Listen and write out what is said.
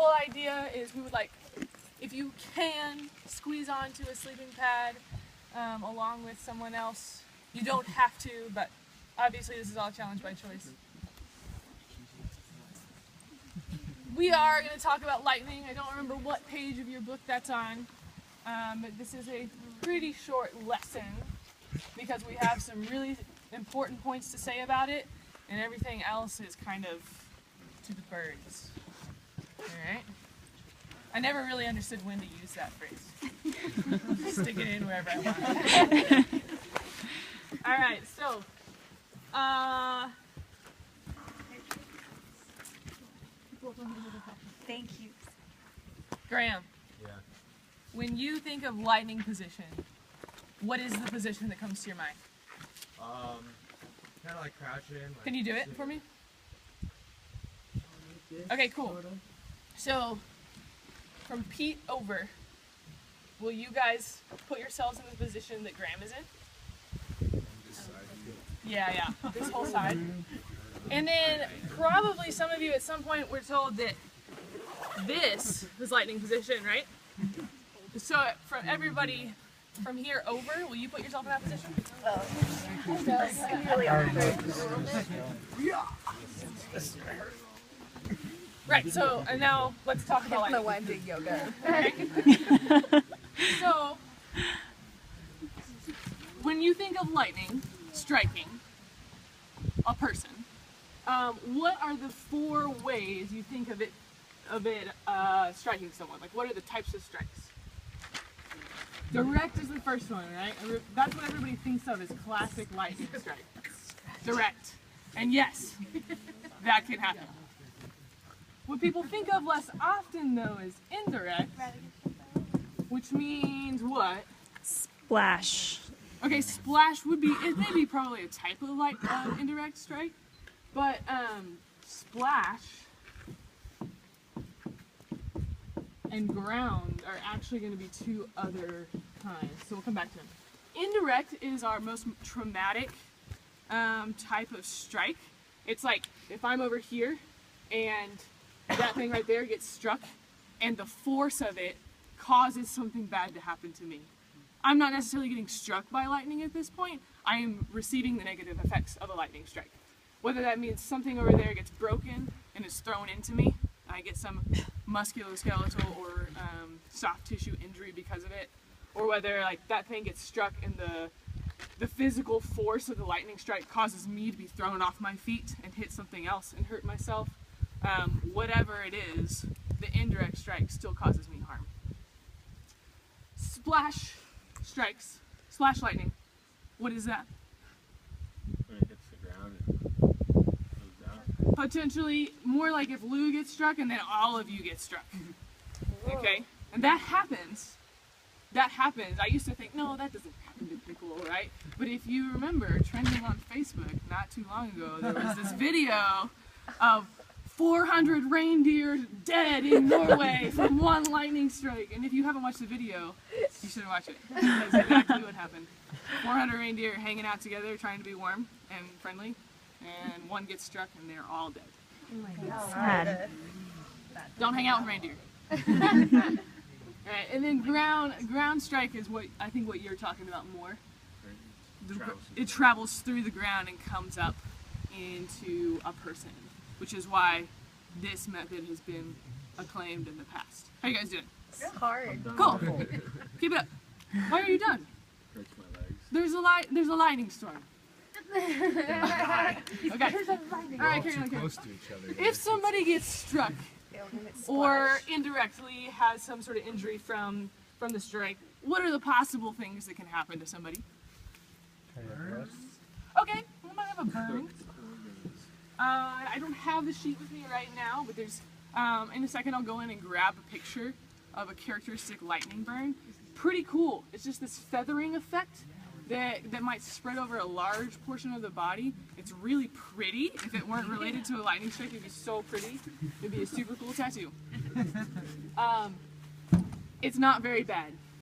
whole idea is we would like, if you can, squeeze onto a sleeping pad along with someone else. You don't have to, but obviously this is all a challenge by choice. We are going to talk about lightning. I don't remember what page of your book that's on, but this is a pretty short lesson because we have some really important points to say about it, and everything else is kind of to the birds. Alright? I never really understood when to use that phrase. Stick it in wherever I want. Alright, so, thank you. Graham. Yeah. When you think of lightning position, what is the position that comes to your mind? Kind of like crouching. Like, Can you do it for me? Okay, cool. So, from Pete over, will you guys put yourselves in the position that Graham is in? Yeah, this whole side. And then probably some of you at some point were told that this was lightning position, right? So from everybody from here over, will you put yourself in that position? Really Right, so and now let's talk about lightning. the one doing yoga. So, when you think of lightning striking a person, what are the 4 ways you think of it striking someone? Like, what are the types of strikes? Direct is the first one, right? That's what everybody thinks of as classic lightning strike. Direct. And yes, that can happen. What people think of less often, though, is indirect, which means what? Splash. Okay, splash would be, it may be probably a type of indirect strike, but splash and ground are actually going to be 2 other kinds, so we'll come back to them. Indirect is our most traumatic type of strike. It's like if I'm over here and that thing right there gets struck and the force of it causes something bad to happen to me. I'm not necessarily getting struck by lightning at this point. I am receiving the negative effects of a lightning strike. Whether that means something over there gets broken and is thrown into me, and I get some musculoskeletal or soft tissue injury because of it, or whether like that thing gets struck and the physical force of the lightning strike causes me to be thrown off my feet and hit something else and hurt myself. Whatever it is, the indirect strike still causes me harm. Splash strikes, splash lightning. What is that? When it hits the ground, it goes down. Potentially more like if Lou gets struck and then all of you get struck. Okay? And that happens. That happens. I used to think, no, that doesn't happen to people, right? But if you remember, trending on Facebook not too long ago, there was this video of 400 reindeer dead in Norway from one lightning strike. And if you haven't watched the video, you should watch it. That's exactly what happened. 400 reindeer hanging out together, trying to be warm and friendly, and one gets struck and they're all dead. Oh my God. Sad. Don't hang out with reindeer. Alright, and then ground strike is what I think what you're talking about more. It travels through the ground and comes up into a person, which is why this method has been acclaimed in the past. How you guys doing? It's hard. Cool. Keep it up. Why are you done? Hurts my legs. There's a lightning storm. Okay. All right, carry on. Close to each other. If somebody gets struck or indirectly has some sort of injury from the strike, what are the possible things that can happen to somebody? Okay, we might have a burn. I don't have the sheet with me right now, but there's in a second I'll go in and grab a picture of a characteristic lightning burn. Pretty cool. It's just this feathering effect that might spread over a large portion of the body. It's really pretty. If it weren't related to a lightning strike, it'd be so pretty. It'd be a super cool tattoo. It's not very bad.